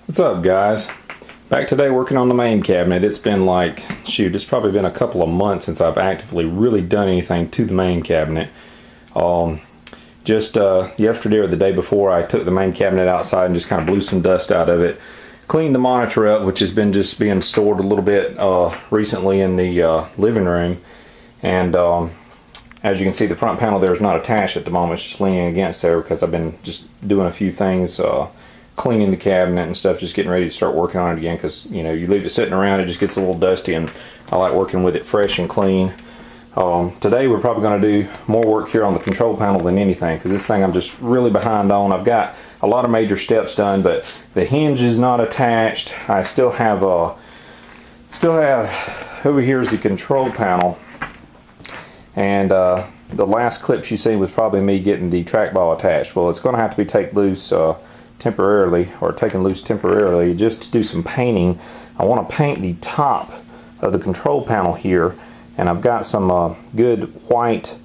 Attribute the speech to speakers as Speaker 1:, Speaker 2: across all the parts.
Speaker 1: What's up, guys? Back today working on the MAME cabinet. It's been like, it's probably been a couple of months since I've actively really done anything to the MAME cabinet. Just yesterday or the day before, I took the MAME cabinet outside and just kind of blew some dust out of it. Cleaned the monitor up, which has been just being stored a little bit recently in the living room. And as you can see, the front panel there is not attached at the moment. It's just leaning against there because I've been just doing a few things, cleaning the cabinet and stuff, just getting ready to start working on it again, because you leave it sitting around, it just gets a little dusty, and I like working with it fresh and clean. Today we're probably going to do more work here on the control panel than anything, because this thing I'm just really behind on. I've got a lot of major steps done, but the hinge is not attached. I still have over here is the control panel, and the last clips you see was probably me getting the trackball attached. Well, it's going to have to be taken loose temporarily just to do some painting. I want to paint the top of the control panel here, and I've got some good white,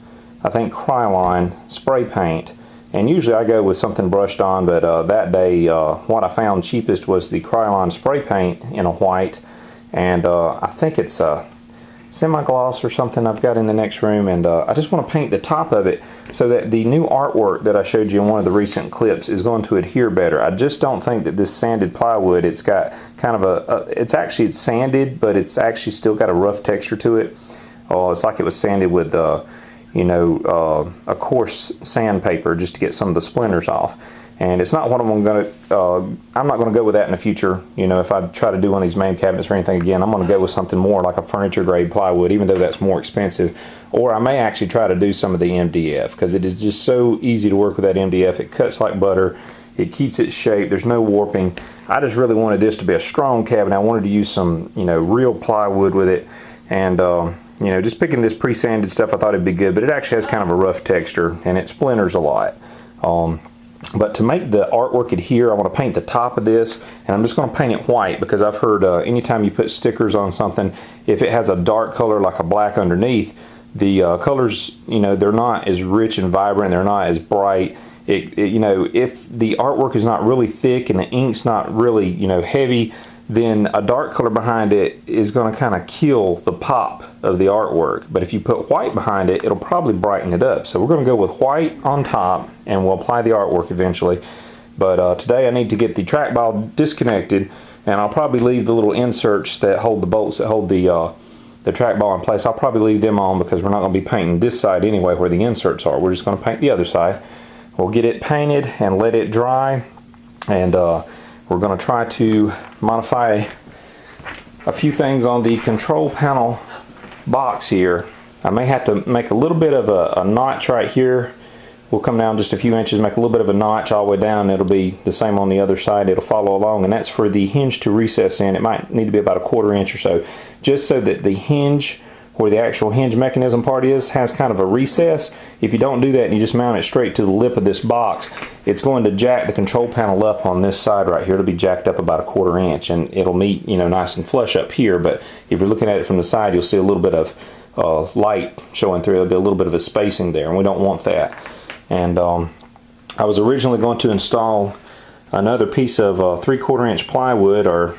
Speaker 1: I think Krylon spray paint, and usually I go with something brushed on, but that day what I found cheapest was the Krylon spray paint in a white, and I think it's a semi-gloss or something I've got in the next room, and I just want to paint the top of it so that the new artwork that I showed you in one of the recent clips is going to adhere better. I just don't think that this sanded plywood, it's got kind of it's sanded, but it's actually still got a rough texture to it. It's like it was sanded with a coarse sandpaper just to get some of the splinters off. And it's not what I'm not going to go with that in the future. If I try to do one of these MAME cabinets or anything again, I'm going to go with something more like a furniture grade plywood, even though that's more expensive. Or I may actually try to do some of the MDF, because it is just so easy to work with that MDF. It cuts like butter. It keeps its shape. There's no warping. I just really wanted this to be a strong cabinet. I wanted to use some, real plywood with it. And, just picking this pre-sanded stuff, I thought it'd be good, but it actually has kind of a rough texture, and it splinters a lot. But to make the artwork adhere, I want to paint the top of this, and I'm just going to paint it white, because I've heard anytime you put stickers on something, if it has a dark color like a black underneath, the colors, they're not as rich and vibrant, they're not as bright. If the artwork is not really thick and the ink's not really, heavy, then a dark color behind it is going to kind of kill the pop of the artwork. But if you put white behind it, it'll probably brighten it up. So we're going to go with white on top, and we'll apply the artwork eventually. But today I need to get the trackball disconnected, and I'll probably leave the little inserts that hold the bolts that hold the trackball in place. I'll probably leave them on, because we're not going to be painting this side anyway where the inserts are. We're just going to paint the other side. We'll get it painted and let it dry, and we're going to try to modify a few things on the control panel box here. I may have to make a little bit of a notch right here. We'll come down just a few inches, make a little bit of a notch all the way down. It'll be the same on the other side. It'll follow along, and that's for the hinge to recess in. It might need to be about a 1/4 inch or so, just so that the hinge, where the actual hinge mechanism part is, has kind of a recess. If you don't do that and you just mount it straight to the lip of this box, it's going to jack the control panel up on this side right here. It'll be jacked up about a 1/4 inch, and it'll meet nice and flush up here. But if you're looking at it from the side, you'll see a little bit of light showing through. There'll be a little bit of a spacing there, and we don't want that. And I was originally going to install another piece of 3/4 inch plywood, or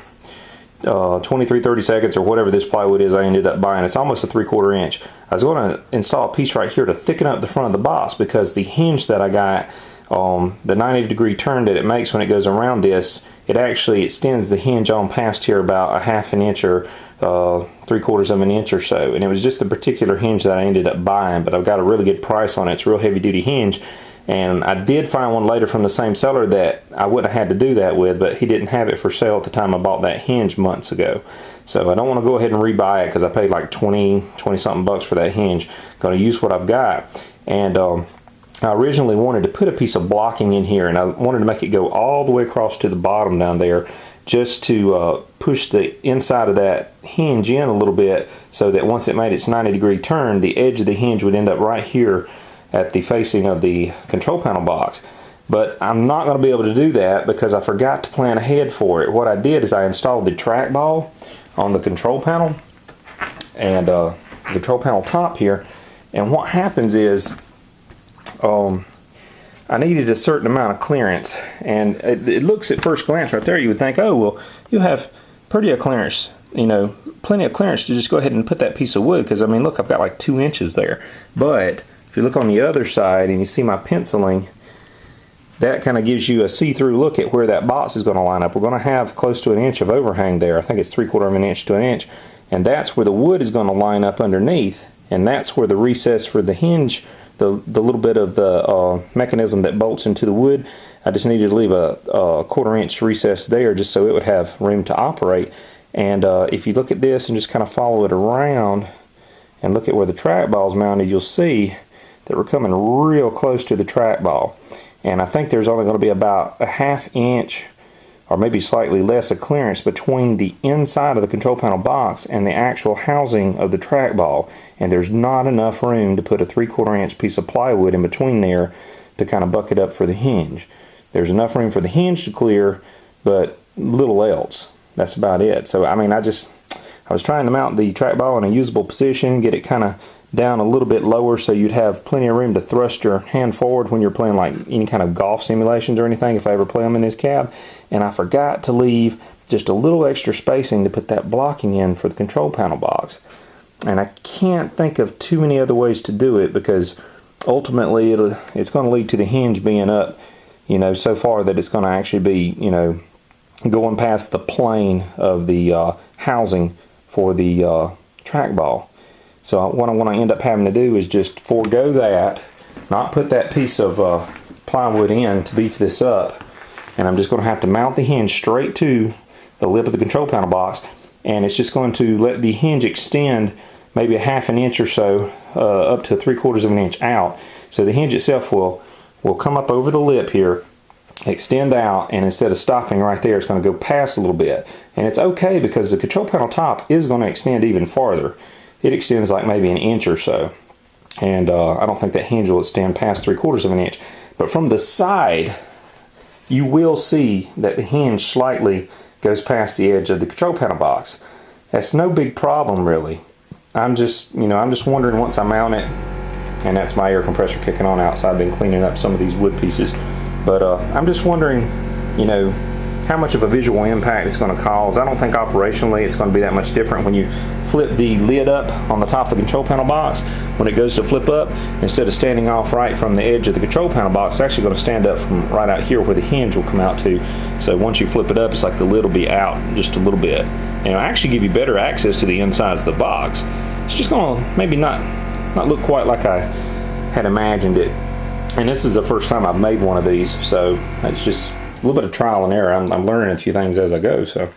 Speaker 1: 23/32 or whatever this plywood is I ended up buying. It's almost a 3/4 inch. I was going to install a piece right here to thicken up the front of the box, because the hinge that I got, the 90-degree turn that it makes when it goes around this, it actually extends the hinge on past here about a 1/2 inch or 3/4 of an inch or so. And it was just the particular hinge that I ended up buying, but I've got a really good price on it. It's a real heavy duty hinge. And I did find one later from the same seller that I would have had to do that with, but he didn't have it for sale at the time I bought that hinge months ago. So I don't want to go ahead and rebuy it, because I paid like 20 something bucks for that hinge. Going to use what I've got. And I originally wanted to put a piece of blocking in here, and I wanted to make it go all the way across to the bottom down there, just to push the inside of that hinge in a little bit, so that once it made its 90-degree turn, the edge of the hinge would end up right here at the facing of the control panel box. But I'm not going to be able to do that, because I forgot to plan ahead for it. What I did is I installed the trackball on the control panel, and the control panel top here, and what happens is I needed a certain amount of clearance, and it looks at first glance right there, you would think, oh, well, you have plenty of clearance, you know, plenty of clearance to just go ahead and put that piece of wood, because I mean, look, I've got like 2 inches there. But if you look on the other side and you see my penciling, that kind of gives you a see-through look at where that box is going to line up. We're going to have close to 1 inch of overhang there. I think it's 3/4 of an inch to 1 inch, and that's where the wood is going to line up underneath, and that's where the recess for the hinge, the little bit of the mechanism that bolts into the wood, I just needed to leave a 1/4 inch recess there just so it would have room to operate. And if you look at this and just kind of follow it around and look at where the trackball is mounted, you'll see that we're coming real close to the trackball. And I think there's only going to be about a 1/2 inch or maybe slightly less of clearance between the inside of the control panel box and the actual housing of the trackball. And there's not enough room to put a 3/4 inch piece of plywood in between there to kind of buck it up for the hinge. There's enough room for the hinge to clear, but little else. That's about it. So I mean, I was trying to mount the trackball in a usable position, get it kind of down a little bit lower so you'd have plenty of room to thrust your hand forward when you're playing like any kind of golf simulations or anything, if I ever play them in this cab. And I forgot to leave just a little extra spacing to put that blocking in for the control panel box. And I can't think of too many other ways to do it, because ultimately it's going to lead to the hinge being up, you know, so far that it's going to actually be, you know, going past the plane of the housing for the trackball. So what I'm going to end up having to do is just forego that, not put that piece of plywood in to beef this up, and I'm just going to have to mount the hinge straight to the lip of the control panel box, and it's just going to let the hinge extend maybe a 1/2 inch or so up to 3/4 of an inch out. So the hinge itself will come up over the lip here, extend out, and instead of stopping right there, it's going to go past a little bit. And it's okay, because the control panel top is going to extend even farther. It extends like maybe 1 inch or so, and I don't think that hinge will extend past 3/4 of an inch. But from the side, you will see that the hinge slightly goes past the edge of the control panel box. That's no big problem, really. I'm just wondering, once I mount it, and that's my air compressor kicking on outside. I've been cleaning up some of these wood pieces, but I'm just wondering, you know, how much of a visual impact it's going to cause. I don't think operationally it's going to be that much different. When you flip the lid up on the top of the control panel box, when it goes to flip up, instead of standing off right from the edge of the control panel box, it's actually going to stand up from right out here where the hinge will come out to. So once you flip it up, it's like the lid will be out just a little bit, and it'll actually give you better access to the insides of the box. It's just going to maybe not look quite like I had imagined it. And this is the first time I've made one of these, so it's just a little bit of trial and error. I'm learning a few things as I go. So,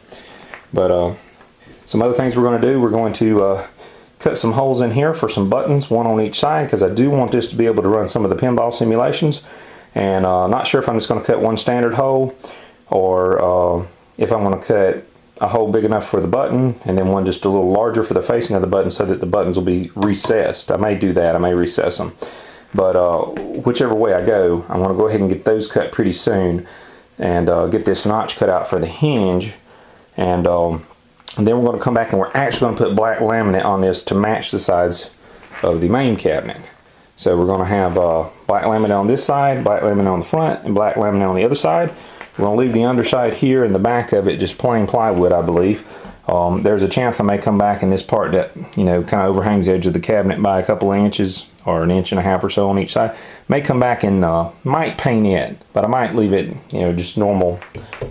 Speaker 1: but some other things we're going to do, we're going to cut some holes in here for some buttons, one on each side, because I do want this to be able to run some of the pinball simulations. And not sure if I'm just going to cut one standard hole, or if I'm going to cut a hole big enough for the button and then one just a little larger for the facing of the button, so that the buttons will be recessed. I may do that. I may recess them. But whichever way I go, I'm going to go ahead and get those cut pretty soon, and get this notch cut out for the hinge. And then we're going to come back and we're actually going to put black laminate on this to match the sides of the MAME cabinet. So we're going to have black laminate on this side, black laminate on the front, and black laminate on the other side. We're going to leave the underside here and the back of it just plain plywood, I believe. There's a chance I may come back in this part that, you know, kind of overhangs the edge of the cabinet by a couple of inches, or 1.5 inches or so on each side. May come back and might paint it, but I might leave it, you know, just normal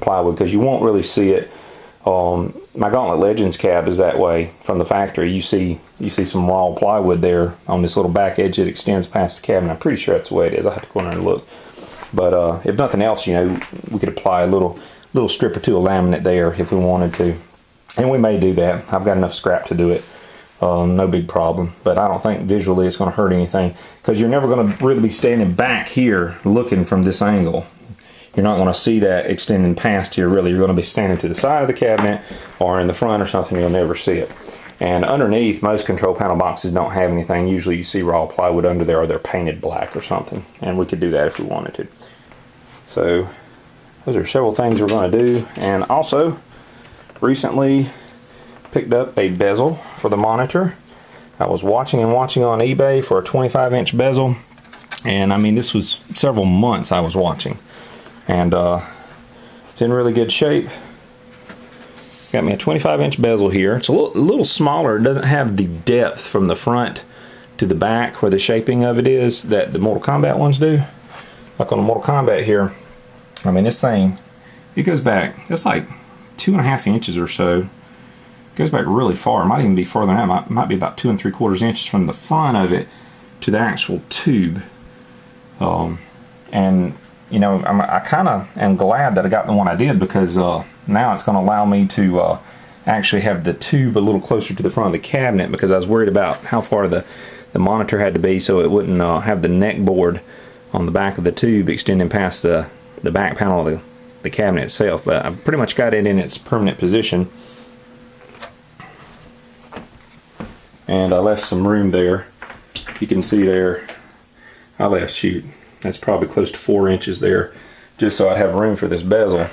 Speaker 1: plywood, because you won't really see it. My Gauntlet Legends cab is that way from the factory. You see some raw plywood there on this little back edge that extends past the cabinet. I'm pretty sure that's the way it is. I have to go in there and look. But if nothing else, you know, we could apply a little strip or two of laminate there if we wanted to. And we may do that. I've got enough scrap to do it. No big problem. But I don't think visually it's going to hurt anything, because you're never going to really be standing back here looking from this angle. You're not going to see that extending past here, really. You're going to be standing to the side of the cabinet or in the front or something. You'll never see it. And underneath, most control panel boxes don't have anything. Usually you see raw plywood under there, or they're painted black or something. And we could do that if we wanted to. So those are several things we're going to do. And also, recently picked up a bezel for the monitor. I was watching on eBay for a 25-inch bezel, And I mean, this was several months I was watching, and it's in really good shape. Got me a 25-inch bezel here. It's a little smaller. It doesn't have the depth from the front to the back where the shaping of it is that the Mortal Kombat ones do. Like on the Mortal Kombat here, I mean, this thing, it goes back, it's like 2.5 inches or so. It goes back really far. It might even be farther than that. It might be about 2 3/4 inches from the front of it to the actual tube. And you know, I kind of am glad that I got the one I did, because now it's going to allow me to actually have the tube a little closer to the front of the cabinet, because I was worried about how far the monitor had to be so it wouldn't have the neck board on the back of the tube extending past the back panel of the cabinet itself. But I pretty much got it in its permanent position, and I left some room there. You can see there I left, shoot, that's probably close to 4 inches there, just so I'd have room for this bezel.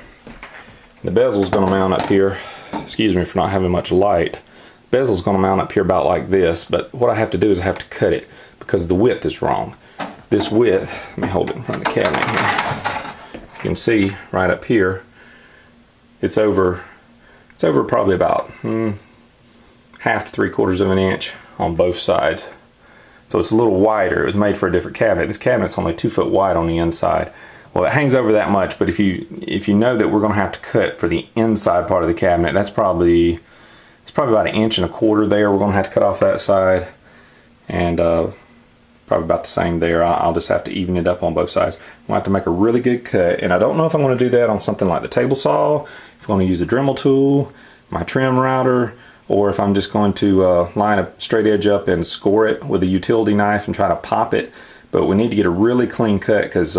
Speaker 1: The bezel's going to mount up here. Excuse me for not having much light. Bezel's going to mount up here about like this, but what I have to do is I have to cut it because the width is wrong. This width, let me hold it in front of the cabinet here. You can see right up here, it's over probably about 1/2 to 3/4 of an inch on both sides. So it's a little wider. It was made for a different cabinet. This cabinet's only 2 foot wide on the inside. Well, it hangs over that much, but if you know that we're going to have to cut for the inside part of the cabinet, it's probably about 1.25 inches there. We're going to have to cut off that side, and probably about the same there. I'll just have to even it up on both sides. We'll have to make a really good cut, and I don't know if I'm going to do that on something like the table saw, if I'm going to use a Dremel tool, my trim router, or if I'm just going to line a straight edge up and score it with a utility knife and try to pop it. But we need to get a really clean cut, because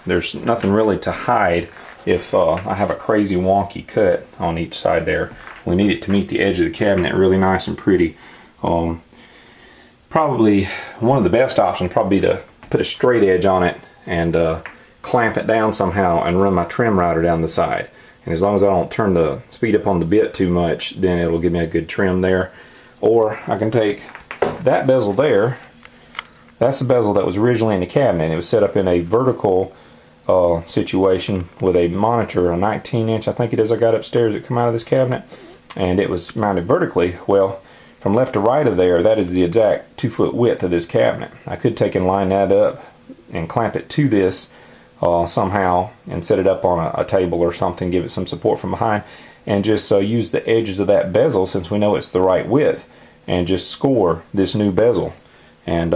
Speaker 1: there's nothing really to hide if I have a crazy wonky cut on each side there. We need it to meet the edge of the cabinet really nice and pretty. Probably one of the best options probably be to put a straight edge on it and clamp it down somehow and run my trim router down the side. And as long as I don't turn the speed up on the bit too much, then it'll give me a good trim there. Or I can take that bezel there. That's the bezel that was originally in the cabinet. It was set up in a vertical situation with a monitor, a 19-inch, I think it is, I got upstairs that come out of this cabinet, and it was mounted vertically. Well, from left to right of there, that is the exact 2 foot width of this cabinet. I could take and line that up and clamp it to this somehow and set it up on a table or something, give it some support from behind, and just use the edges of that bezel, since we know it's the right width, and just score this new bezel and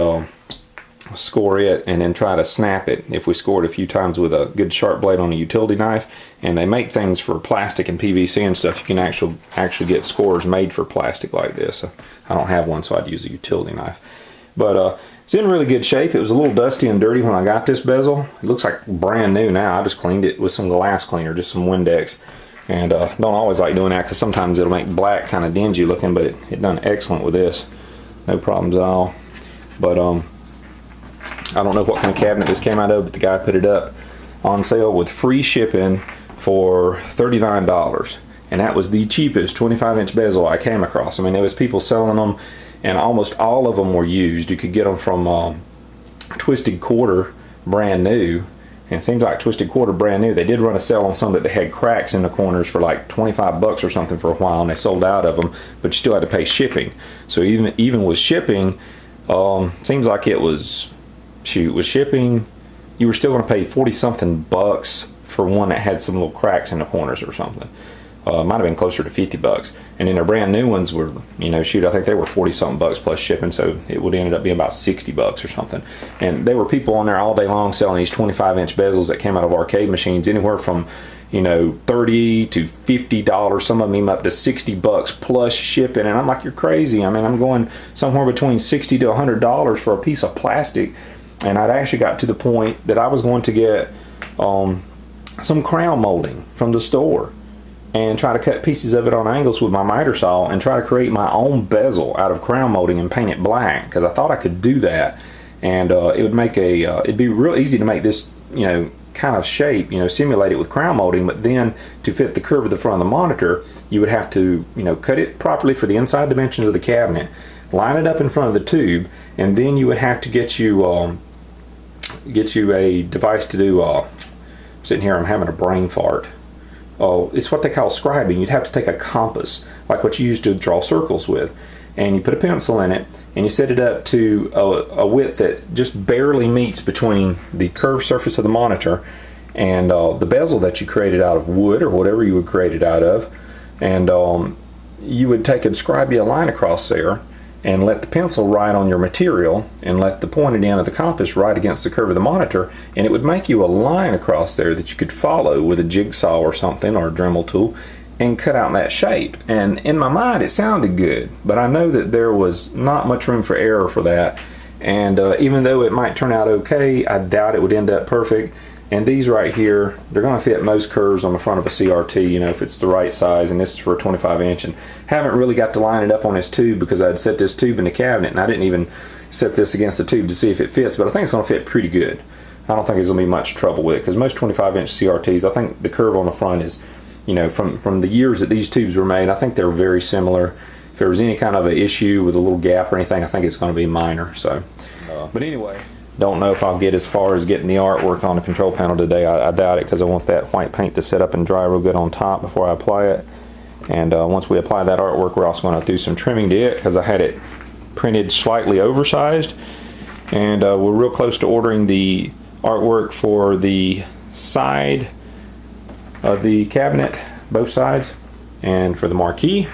Speaker 1: score it, and then try to snap it. If we score it a few times with a good sharp blade on a utility knife, and they make things for plastic and PVC and stuff, you can actually get scores made for plastic like this. I don't have one, so I'd use a utility knife. But it's in really good shape. It was a little dusty and dirty when I got this bezel. It looks like brand new now. I just cleaned it with some glass cleaner, just some Windex. And don't always like doing that, because sometimes it'll make black kind of dingy looking, but it done excellent with this. No problems at all. But I don't know what kind of cabinet this came out of, but the guy put it up on sale with free shipping for $39. And that was the cheapest 25-inch bezel I came across. I mean, there was people selling them, and almost all of them were used. You could get them from Twisted Quarter brand new, and it seems like Twisted Quarter brand new. They did run a sale on some that they had cracks in the corners for like 25 bucks or something for a while, and they sold out of them, but you still had to pay shipping. So even with shipping, seems like it was, with shipping, you were still going to pay 40-something bucks for one that had some little cracks in the corners or something. Might have been closer to 50 bucks. And then their brand new ones were, I think they were 40-something bucks plus shipping, so it would end up being about 60 bucks or something. And there were people on there all day long selling these 25-inch bezels that came out of arcade machines, anywhere from, $30 to $50, some of them even up to 60 bucks plus shipping. And I'm like, you're crazy. I mean, I'm going somewhere between $60 to $100 for a piece of plastic. And I'd actually got to the point that I was going to get some crown molding from the store and try to cut pieces of it on angles with my miter saw and try to create my own bezel out of crown molding and paint it black, because I thought I could do that. And it would make it'd be real easy to make this, kind of shape, simulate it with crown molding, but then to fit the curve of the front of the monitor, you would have to, cut it properly for the inside dimensions of the cabinet, line it up in front of the tube, and then you would have to get you get you a device to do, sitting here I'm having a brain fart. Oh, it's what they call scribing. You'd have to take a compass, like what you use to draw circles with, and you put a pencil in it, and you set it up to a width that just barely meets between the curved surface of the monitor and the bezel that you created out of wood or whatever you would create it out of. And you would take and scribe you a line across there and let the pencil write on your material and let the pointed end of the compass write against the curve of the monitor, and it would make you a line across there that you could follow with a jigsaw or something, or a Dremel tool, and cut out that shape. And in my mind it sounded good, but I know that there was not much room for error for that, and even though it might turn out okay, I doubt it would end up perfect. And these right here, they're going to fit most curves on the front of a CRT, you know, if it's the right size, and this is for a 25 inch. And haven't really got to line it up on this tube because I'd set this tube in the cabinet, and I didn't even set this against the tube to see if it fits, but I think it's going to fit pretty good. I don't think there's going to be much trouble with it, because most 25 inch CRTs, I think the curve on the front is, you know, from the years that these tubes were made, I think they're very similar. If there was any kind of an issue with a little gap or anything, I think it's going to be minor. So, but anyway. Don't know if I'll get as far as getting the artwork on the control panel today. I doubt it, because I want that white paint to set up and dry real good on top before I apply it. And once we apply that artwork, we're also going to do some trimming to it, because I had it printed slightly oversized. And we're real close to ordering the artwork for the side of the cabinet, both sides, and for the marquee,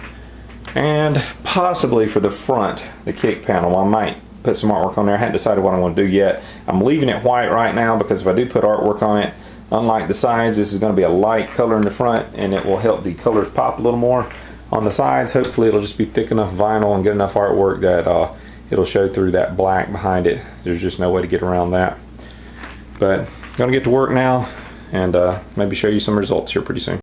Speaker 1: and possibly for the front, the kick panel. I might put some artwork on there. I hadn't decided what I want to do yet. I'm leaving it white right now, because if I do put artwork on it, unlike the sides, this is going to be a light color in the front, and it will help the colors pop a little more. On the sides, hopefully it'll just be thick enough vinyl and good enough artwork that it'll show through that black behind it. There's just no way to get around that. But I'm going to get to work now, and maybe show you some results here pretty soon.